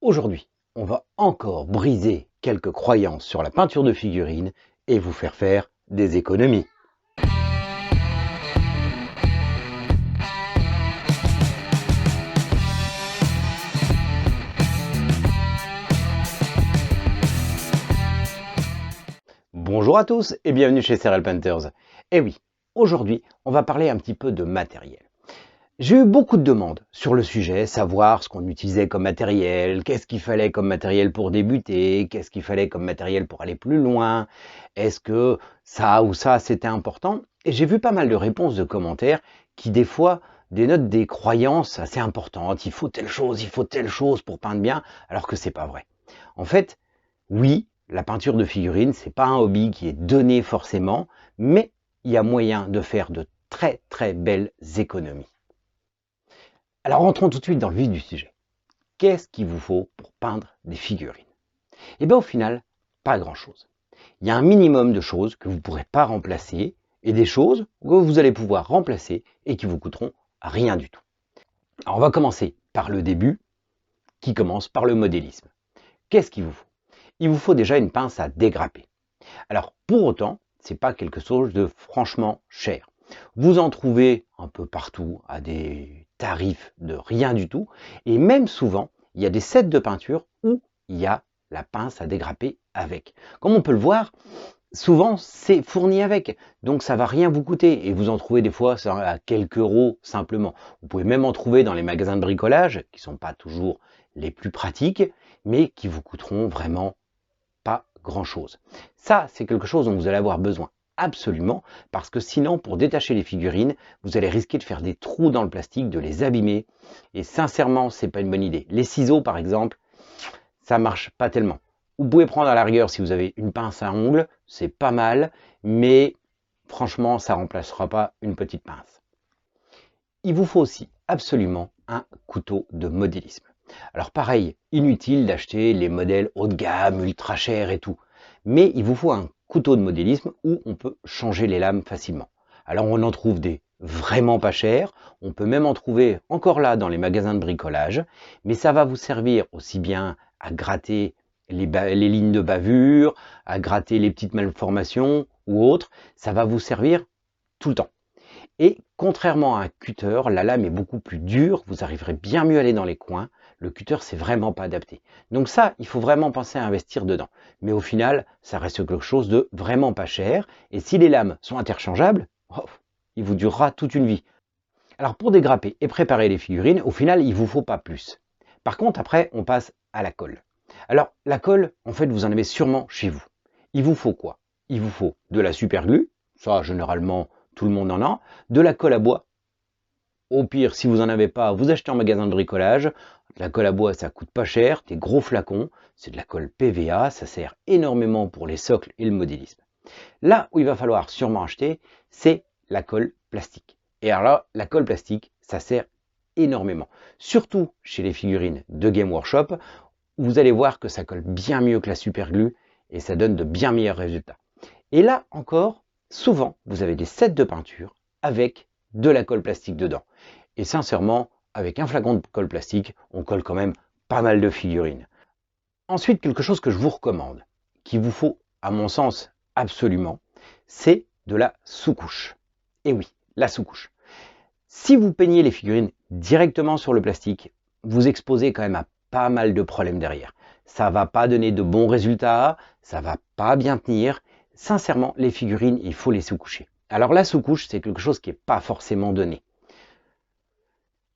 Aujourd'hui, on va encore briser quelques croyances sur la peinture de figurines et vous faire des économies. Bonjour à tous et bienvenue chez CRL Painters. Et oui, aujourd'hui, on va parler un petit peu de matériel. J'ai eu beaucoup de demandes sur le sujet, savoir ce qu'on utilisait comme matériel, qu'est-ce qu'il fallait comme matériel pour débuter, qu'est-ce qu'il fallait comme matériel pour aller plus loin, est-ce que ça ou ça c'était important. Et j'ai vu pas mal de réponses de commentaires qui des fois dénotent des croyances assez importantes, il faut telle chose pour peindre bien, alors que c'est pas vrai. En fait, oui, la peinture de figurines, c'est pas un hobby qui est donné forcément, mais il y a moyen de faire de très très belles économies. Alors rentrons tout de suite dans le vif du sujet. Qu'est-ce qu'il vous faut pour peindre des figurines? Eh bien au final, pas grand-chose. Il y a un minimum de choses que vous ne pourrez pas remplacer et des choses que vous allez pouvoir remplacer et qui vous coûteront rien du tout. Alors on va commencer par le début, qui commence par le modélisme. Qu'est-ce qu'il vous faut? Il vous faut déjà une pince à dégrapper. Alors pour autant, c'est pas quelque chose de franchement cher. Vous en trouvez un peu partout à des tarifs de rien du tout. Et même souvent, il y a des sets de peinture où il y a la pince à dégrapper avec. Comme on peut le voir, souvent c'est fourni avec. Donc ça va rien vous coûter. Et vous en trouvez des fois à quelques euros simplement. Vous pouvez même en trouver dans les magasins de bricolage, qui ne sont pas toujours les plus pratiques, mais qui vous coûteront vraiment pas grand-chose. Ça, c'est quelque chose dont vous allez avoir besoin absolument, parce que sinon, pour détacher les figurines, vous allez risquer de faire des trous dans le plastique, de les abîmer, et sincèrement, c'est pas une bonne idée. Les ciseaux, par exemple, ça marche pas tellement. Vous pouvez prendre à la rigueur si vous avez une pince à ongles, c'est pas mal, mais franchement, ça remplacera pas une petite pince. Il vous faut aussi absolument un couteau de modélisme. Alors pareil, inutile d'acheter les modèles haut de gamme, ultra chers et tout. Mais il vous faut un couteau de modélisme où on peut changer les lames facilement. Alors on en trouve des vraiment pas chers, on peut même en trouver encore là dans les magasins de bricolage, mais ça va vous servir aussi bien à gratter les lignes de bavure, à gratter les petites malformations ou autres, ça va vous servir tout le temps. Et contrairement à un cutter, la lame est beaucoup plus dure, vous arriverez bien mieux à aller dans les coins. Le cutter, c'est vraiment pas adapté. Donc ça, il faut vraiment penser à investir dedans. Mais au final, ça reste quelque chose de vraiment pas cher. Et si les lames sont interchangeables, oh, il vous durera toute une vie. Alors pour dégrapper et préparer les figurines, au final, il vous faut pas plus. Par contre, après, on passe à la colle. Alors la colle, en fait, vous en avez sûrement chez vous. Il vous faut quoi? Il vous faut de la superglue, ça généralement tout le monde en a, de la colle à bois. Au pire, si vous n'en avez pas, vous achetez en magasin de bricolage. La colle à bois, ça coûte pas cher, des gros flacons, c'est de la colle PVA, ça sert énormément pour les socles et le modélisme. Là où il va falloir sûrement acheter, c'est la colle plastique. Et alors là, la colle plastique, ça sert énormément. Surtout chez les figurines de Game Workshop, où vous allez voir que ça colle bien mieux que la superglue et ça donne de bien meilleurs résultats. Et là encore, souvent, vous avez des sets de peinture avec de la colle plastique dedans. Et sincèrement, avec un flacon de colle plastique, on colle quand même pas mal de figurines. Ensuite, quelque chose que je vous recommande, qu'il vous faut, à mon sens, absolument, c'est de la sous-couche. Et oui, la sous-couche. Si vous peignez les figurines directement sur le plastique, vous exposez quand même à pas mal de problèmes derrière. Ça va pas donner de bons résultats, ça va pas bien tenir. Sincèrement, les figurines, il faut les sous-coucher. Alors la sous-couche, c'est quelque chose qui n'est pas forcément donné.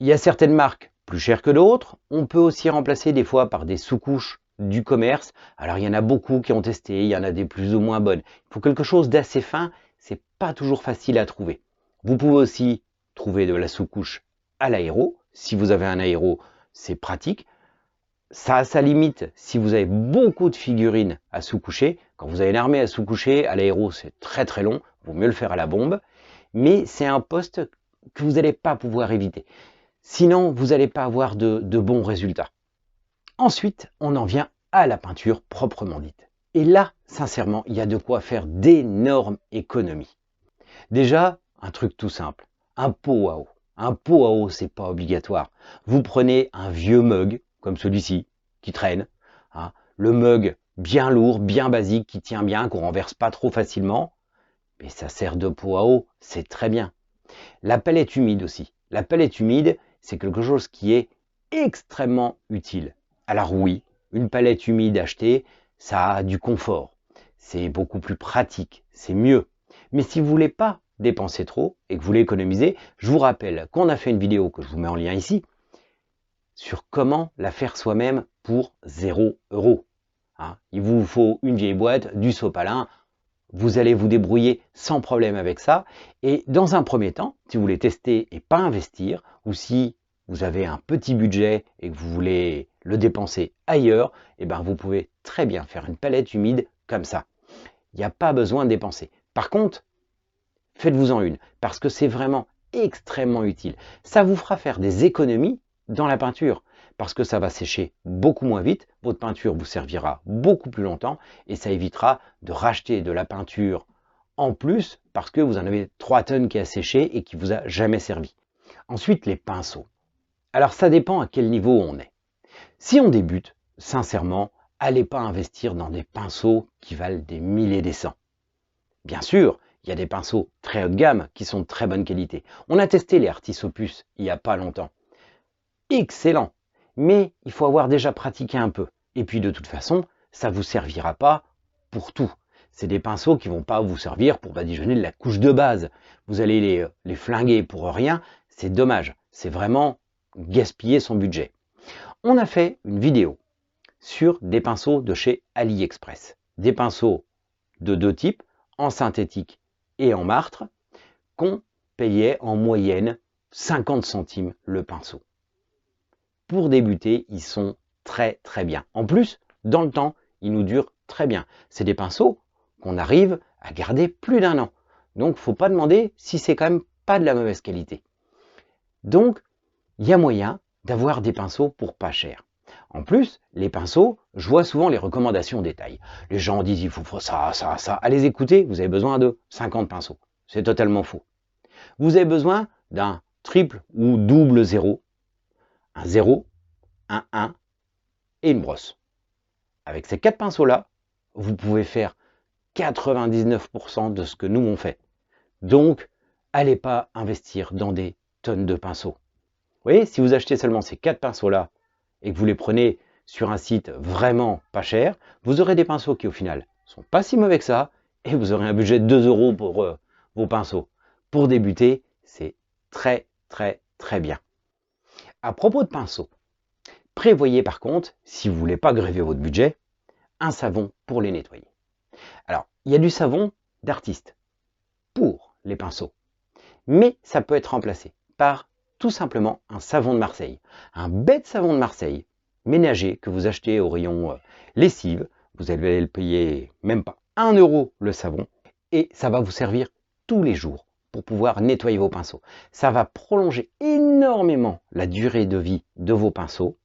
Il y a certaines marques plus chères que d'autres. On peut aussi remplacer des fois par des sous-couches du commerce. Alors il y en a beaucoup qui ont testé, il y en a des plus ou moins bonnes. Il faut quelque chose d'assez fin, c'est pas toujours facile à trouver. Vous pouvez aussi trouver de la sous-couche à l'aéro. Si vous avez un aéro, c'est pratique. Ça a sa limite si vous avez beaucoup de figurines à sous-coucher. Quand vous avez une armée à sous-coucher, à l'aéro, c'est très très long. Il vaut mieux le faire à la bombe. Mais c'est un poste que vous n'allez pas pouvoir éviter. Sinon, vous n'allez pas avoir de bons résultats. Ensuite, on en vient à la peinture proprement dite. Et là, sincèrement, il y a de quoi faire d'énormes économies. Déjà, un truc tout simple, un pot à eau. Un pot à eau, c'est pas obligatoire. Vous prenez un vieux mug, comme celui-ci, qui traîne, hein, le mug bien lourd, bien basique, qui tient bien, qu'on renverse pas trop facilement, mais ça sert de pot à eau, c'est très bien. La palette humide aussi. La palette humide, c'est quelque chose qui est extrêmement utile. Alors oui, une palette humide achetée, ça a du confort. C'est beaucoup plus pratique, c'est mieux. Mais si vous voulez pas dépenser trop et que vous voulez économiser, je vous rappelle qu'on a fait une vidéo que je vous mets en lien ici sur comment la faire soi-même pour 0 €. Hein, il vous faut une vieille boîte, du sopalin, vous allez vous débrouiller sans problème avec ça. Et dans un premier temps, si vous voulez tester et pas investir, ou si vous avez un petit budget et que vous voulez le dépenser ailleurs, eh ben vous pouvez très bien faire une palette humide comme ça. Il n'y a pas besoin de dépenser. Par contre, faites-vous-en une, parce que c'est vraiment extrêmement utile. Ça vous fera faire des économies dans la peinture, parce que ça va sécher beaucoup moins vite, votre peinture vous servira beaucoup plus longtemps, et ça évitera de racheter de la peinture en plus, parce que vous en avez 3 tonnes qui a séché et qui vous a jamais servi. Ensuite, les pinceaux. Alors ça dépend à quel niveau on est. Si on débute, sincèrement, allez pas investir dans des pinceaux qui valent des milliers et des cents. Bien sûr, il y a des pinceaux très haut de gamme qui sont de très bonne qualité. On a testé les Artis Opus il n'y a pas longtemps. Excellent, mais il faut avoir déjà pratiqué un peu. Et puis de toute façon, ça ne vous servira pas pour tout. C'est des pinceaux qui ne vont pas vous servir pour badigeonner de la couche de base. Vous allez les flinguer pour rien, c'est dommage. C'est vraiment gaspiller son budget. On a fait une vidéo sur des pinceaux de chez AliExpress. Des pinceaux de 2 types, en synthétique et en martre, qu'on payait en moyenne 50 centimes le pinceau. Pour débuter, ils sont très très bien. En plus, dans le temps, ils nous durent très bien. C'est des pinceaux qu'on arrive à garder plus d'1 an. Donc, faut pas demander si c'est quand même pas de la mauvaise qualité. Donc, il y a moyen d'avoir des pinceaux pour pas cher. En plus, les pinceaux, je vois souvent les recommandations en détail. Les gens disent il faut ça, ça, ça. Allez écouter, vous avez besoin de 50 pinceaux. C'est totalement faux. Vous avez besoin d'un triple ou double 0, un 0, un 1 et une brosse. Avec ces 4 pinceaux-là, vous pouvez faire 99% de ce que nous on fait. Donc, allez pas investir dans des tonnes de pinceaux. Vous voyez, si vous achetez seulement ces 4 pinceaux-là et que vous les prenez sur un site vraiment pas cher, vous aurez des pinceaux qui au final sont pas si mauvais que ça et vous aurez un budget de 2 € pour vos pinceaux. Pour débuter, c'est très très très bien. À propos de pinceaux, prévoyez par contre, si vous voulez pas gréver votre budget, un savon pour les nettoyer. Alors, il y a du savon d'artiste pour les pinceaux, mais ça peut être remplacé par tout simplement un savon de Marseille. Un bête savon de Marseille, ménager, que vous achetez au rayon lessive. Vous allez le payer même pas 1 € le savon. Et ça va vous servir tous les jours pour pouvoir nettoyer vos pinceaux. Ça va prolonger énormément la durée de vie de vos pinceaux.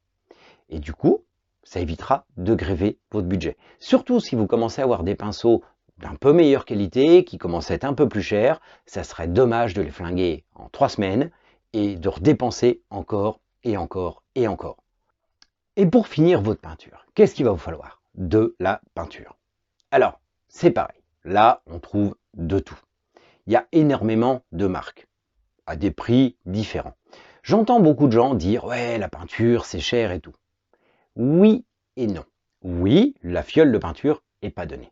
Et du coup, ça évitera de gréver votre budget. Surtout si vous commencez à avoir des pinceaux d'un peu meilleure qualité, qui commencent à être un peu plus chers, ça serait dommage de les flinguer en 3 semaines et de redépenser encore et encore et encore. Et pour finir votre peinture, qu'est-ce qu'il va vous falloir? De la peinture. Alors, c'est pareil. Là, on trouve de tout. Il y a énormément de marques, à des prix différents. J'entends beaucoup de gens dire « Ouais, la peinture, c'est cher et tout ». Oui et non. Oui, la fiole de peinture n'est pas donnée.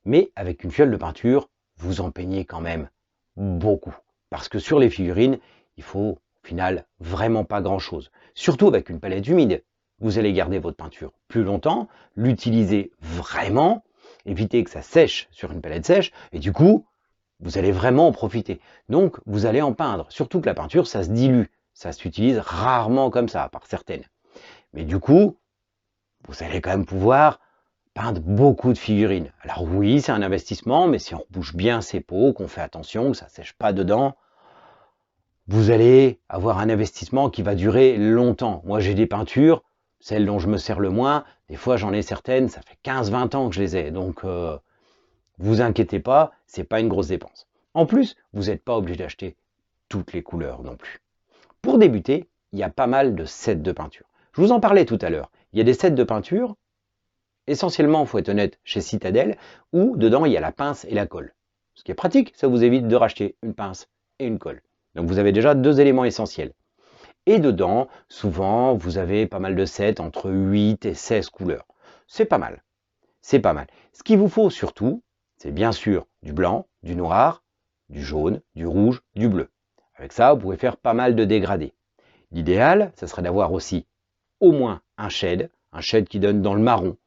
Mais avec une fiole de peinture, vous en peignez quand même beaucoup. Parce que sur les figurines, il faut au final vraiment pas grand chose. Surtout avec une palette humide. Vous allez garder votre peinture plus longtemps, l'utiliser vraiment, éviter que ça sèche sur une palette sèche, et du coup, vous allez vraiment en profiter. Donc, vous allez en peindre. Surtout que la peinture, ça se dilue. Ça s'utilise rarement comme ça, par certaines. Mais du coup, vous allez quand même pouvoir peindre beaucoup de figurines. Alors oui, c'est un investissement, mais si on rebouche bien ses pots, qu'on fait attention, que ça ne sèche pas dedans, vous allez avoir un investissement qui va durer longtemps. Moi, j'ai des peintures, celles dont je me sers le moins, des fois j'en ai certaines, ça fait 15-20 ans que je les ai. Donc, vous inquiétez pas, c'est pas une grosse dépense. En plus, vous n'êtes pas obligé d'acheter toutes les couleurs non plus. Pour débuter, il y a pas mal de sets de peinture. Je vous en parlais tout à l'heure. Il y a des sets de peinture, essentiellement, il faut être honnête, chez Citadel, où dedans il y a la pince et la colle. Ce qui est pratique, ça vous évite de racheter une pince et une colle. Donc vous avez déjà 2 éléments essentiels. Et dedans, souvent, vous avez pas mal de sets entre 8 et 16 couleurs. C'est pas mal. C'est pas mal. Ce qu'il vous faut surtout, c'est bien sûr du blanc, du noir, du jaune, du rouge, du bleu. Avec ça, vous pouvez faire pas mal de dégradés. L'idéal, ça serait d'avoir aussi au moins un shade qui donne dans le marron.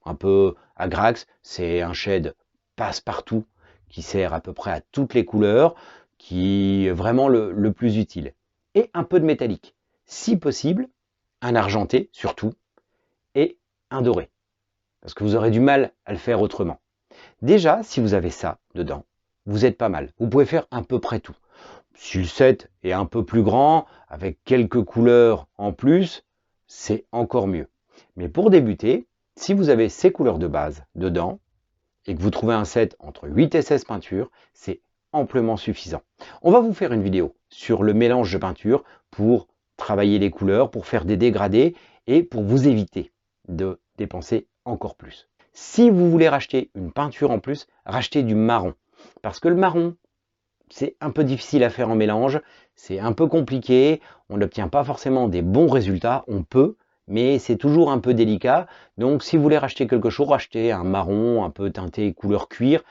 Un peu à Grax, c'est un shade passe-partout qui sert à peu près à toutes les couleurs, qui est vraiment le plus utile. Et un peu de métallique. Si possible, un argenté surtout, et un doré. Parce que vous aurez du mal à le faire autrement. Déjà, si vous avez ça dedans, vous êtes pas mal. Vous pouvez faire à peu près tout. Si le set est un peu plus grand, avec quelques couleurs en plus, c'est encore mieux. Mais pour débuter, si vous avez ces couleurs de base dedans, et que vous trouvez un set entre 8 et 16 peintures, c'est amplement suffisant. On va vous faire une vidéo sur le mélange de peinture pour travailler les couleurs, pour faire des dégradés et pour vous éviter de dépenser encore plus. Si vous voulez racheter une peinture en plus, rachetez du marron. Parce que le marron, c'est un peu difficile à faire en mélange, c'est un peu compliqué, on n'obtient pas forcément des bons résultats, on peut, mais c'est toujours un peu délicat. Donc si vous voulez racheter quelque chose, rachetez un marron un peu teinté couleur cuir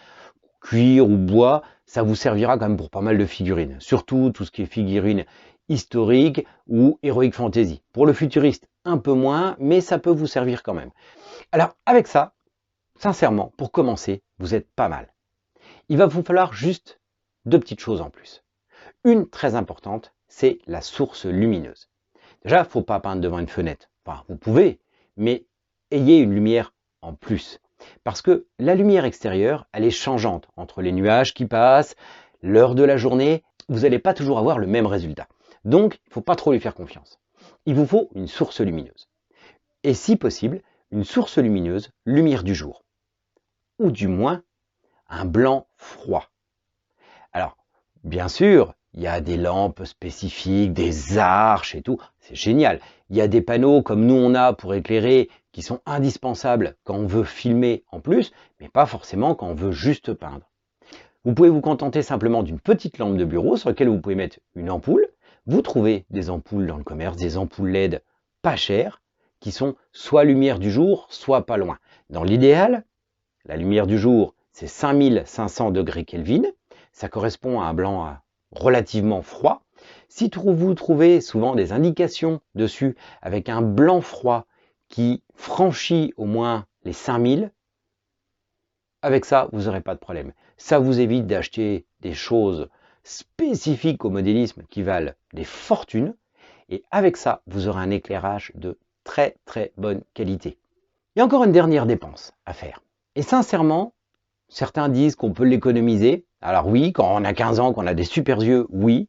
ou bois, ça vous servira quand même pour pas mal de figurines. Surtout tout ce qui est figurines historiques ou heroic fantasy. Pour le futuriste, un peu moins, mais ça peut vous servir quand même. Alors avec ça, sincèrement, pour commencer, vous êtes pas mal. Il va vous falloir juste 2 petites choses en plus. Une très importante, c'est la source lumineuse. Déjà, il ne faut pas peindre devant une fenêtre. Enfin, vous pouvez, mais ayez une lumière en plus. Parce que la lumière extérieure, elle est changeante entre les nuages qui passent, l'heure de la journée. Vous n'allez pas toujours avoir le même résultat. Donc, il ne faut pas trop lui faire confiance. Il vous faut une source lumineuse. Et si possible, une source lumineuse, lumière du jour. Ou du moins, un blanc froid. Alors, bien sûr, il y a des lampes spécifiques, des arches et tout, c'est génial. Il y a des panneaux comme nous on a pour éclairer qui sont indispensables quand on veut filmer en plus, mais pas forcément quand on veut juste peindre. Vous pouvez vous contenter simplement d'une petite lampe de bureau sur laquelle vous pouvez mettre une ampoule. Vous trouvez des ampoules dans le commerce, des ampoules LED pas chères, qui sont soit lumière du jour, soit pas loin. Dans l'idéal, la lumière du jour, c'est 5500 degrés Kelvin. Ça correspond à un blanc relativement froid. Si vous trouvez souvent des indications dessus avec un blanc froid qui franchit au moins les 5000, avec ça, vous n'aurez pas de problème. Ça vous évite d'acheter des choses spécifiques au modélisme qui valent des fortunes. Et avec ça, vous aurez un éclairage de très très bonne qualité. Il y a encore une dernière dépense à faire. Et sincèrement, certains disent qu'on peut l'économiser. Alors oui, quand on a 15 ans, qu'on a des super yeux, oui.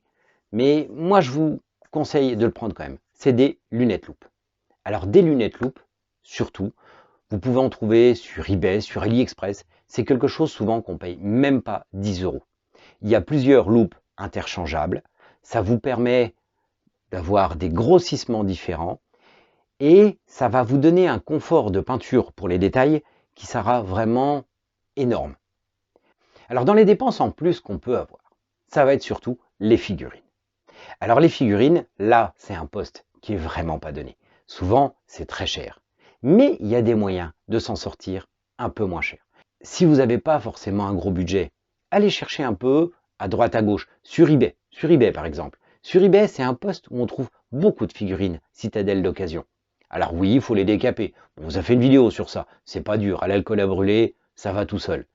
Mais moi, je vous conseille de le prendre quand même. C'est des lunettes loupe. Alors des lunettes loupe, surtout, vous pouvez en trouver sur eBay, sur AliExpress. C'est quelque chose souvent qu'on paye même pas 10 €. Il y a plusieurs loupes interchangeables. Ça vous permet d'avoir des grossissements différents. Et ça va vous donner un confort de peinture pour les détails qui sera vraiment énorme. Alors dans les dépenses en plus qu'on peut avoir, ça va être surtout les figurines. Alors les figurines, là c'est un poste qui est vraiment pas donné. Souvent c'est très cher. Mais il y a des moyens de s'en sortir un peu moins cher. Si vous n'avez pas forcément un gros budget, allez chercher un peu à droite à gauche, sur eBay par exemple. Sur eBay c'est un poste où on trouve beaucoup de figurines Citadel d'occasion. Alors oui, il faut les décaper. On vous a fait une vidéo sur ça. C'est pas dur. À l'alcool à brûler, ça va tout seul.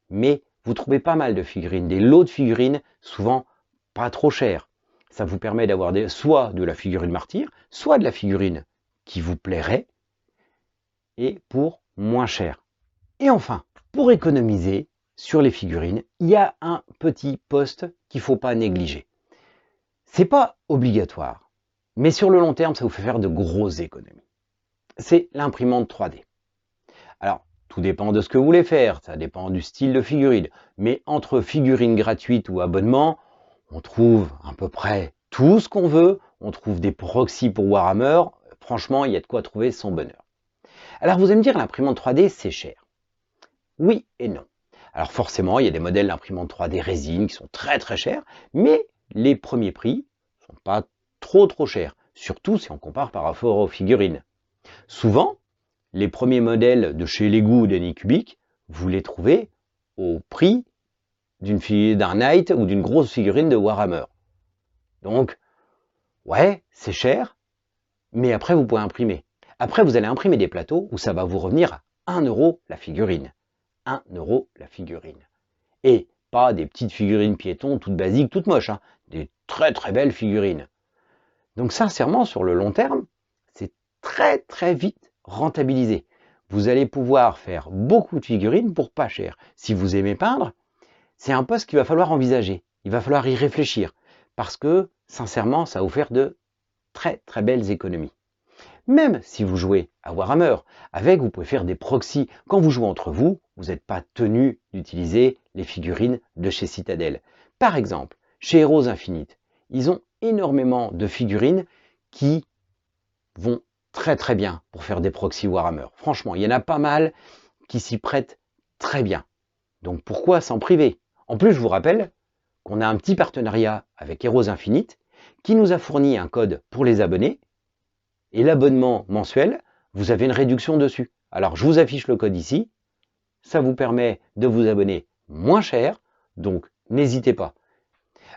Mais vous trouvez pas mal de figurines, des lots de figurines, souvent pas trop chers. Ça vous permet d'avoir soit de la figurine martyr, soit de la figurine qui vous plairait, et pour moins cher. Et enfin, pour économiser sur les figurines, il y a un petit poste qu'il ne faut pas négliger. C'est pas obligatoire, mais sur le long terme, ça vous fait faire de grosses économies. C'est l'imprimante 3D. Alors, tout dépend de ce que vous voulez faire, ça dépend du style de figurine. Mais entre figurines gratuites ou abonnement, on trouve à peu près tout ce qu'on veut. On trouve des proxys pour Warhammer, Franchement, il y a de quoi trouver son bonheur. Alors vous allez me dire, l'imprimante 3D, c'est cher. Oui et non. Alors forcément, il y a des modèles d'imprimantes 3D résine qui sont très très chers, mais les premiers prix ne sont pas trop chers, surtout si on compare par rapport aux figurines. Souvent, les premiers modèles de chez Lego ou d'Anycubic, vous les trouvez au prix d'un Knight ou d'une grosse figurine de Warhammer. Donc, ouais, c'est cher, mais après vous pouvez imprimer. Après, vous allez imprimer des plateaux où ça va vous revenir à 1 euro la figurine. 1 euro la figurine. Et pas des petites figurines piétons, toutes basiques, toutes moches, hein, des très très belles figurines. Donc sincèrement, sur le long terme, c'est très vite rentabilisé. Vous allez pouvoir faire beaucoup de figurines pour pas cher. Si vous aimez peindre, c'est un poste qu'il va falloir envisager. Il va falloir y réfléchir. Parce que, sincèrement, ça va vous faire de très belles économies. Même si vous jouez à Warhammer, vous pouvez faire des proxys. Quand vous jouez entre vous, vous n'êtes pas tenu d'utiliser les figurines de chez Citadel. Par exemple, chez Heroes Infinite, ils ont énormément de figurines qui vont très bien pour faire des proxys Warhammer. Franchement, il y en a pas mal qui s'y prêtent très bien. Donc pourquoi s'en priver? En plus, je vous rappelle qu'on a un petit partenariat avec Heroes Infinite qui nous a fourni un code pour les abonnés. Et l'abonnement mensuel, vous avez une réduction dessus. Alors, je vous affiche le code ici. Ça vous permet de vous abonner moins cher. Donc, n'hésitez pas.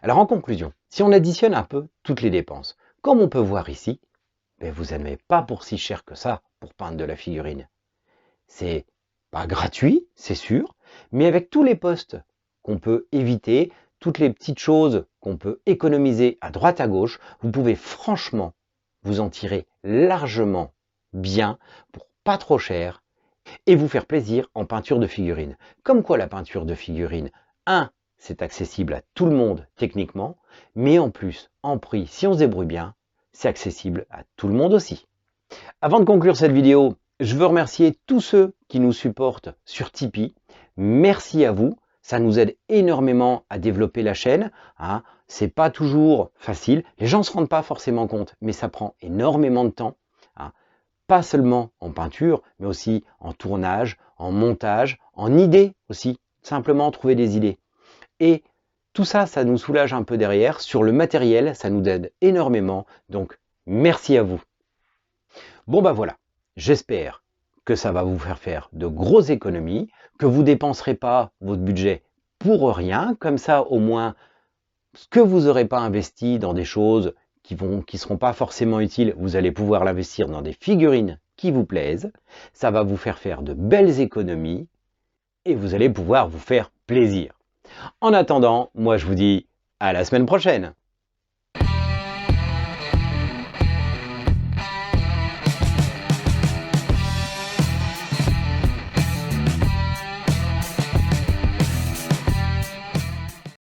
Alors, en conclusion, si on additionne un peu toutes les dépenses, comme on peut voir ici, vous n'avez pas pour si cher que ça pour peindre de la figurine. C'est pas gratuit, c'est sûr, mais avec tous les postes qu'on peut éviter, toutes les petites choses qu'on peut économiser à droite à gauche, vous pouvez franchement vous en tirer largement bien pour pas trop cher et vous faire plaisir en peinture de figurines. Comme quoi la peinture de figurines, c'est accessible à tout le monde techniquement, mais en plus, en prix, si on se débrouille bien, c'est accessible à tout le monde aussi. Avant de conclure cette vidéo, je veux remercier tous ceux qui nous supportent sur Tipeee. Merci à vous. Ça nous aide énormément à développer la chaîne. C'est pas toujours facile. Les gens ne se rendent pas forcément compte, mais ça prend énormément de temps. Pas seulement en peinture, mais aussi en tournage, en montage, en idées aussi. Simplement trouver des idées. Et tout ça, ça nous soulage un peu derrière. Sur le matériel, ça nous aide énormément. Donc, merci à vous. Bon voilà, j'espère que ça va vous faire de grosses économies, que vous ne dépenserez pas votre budget pour rien, comme ça au moins ce que vous n'aurez pas investi dans des choses qui seront pas forcément utiles, vous allez pouvoir l'investir dans des figurines qui vous plaisent, ça va vous faire de belles économies et vous allez pouvoir vous faire plaisir. En attendant, moi je vous dis à la semaine prochaine.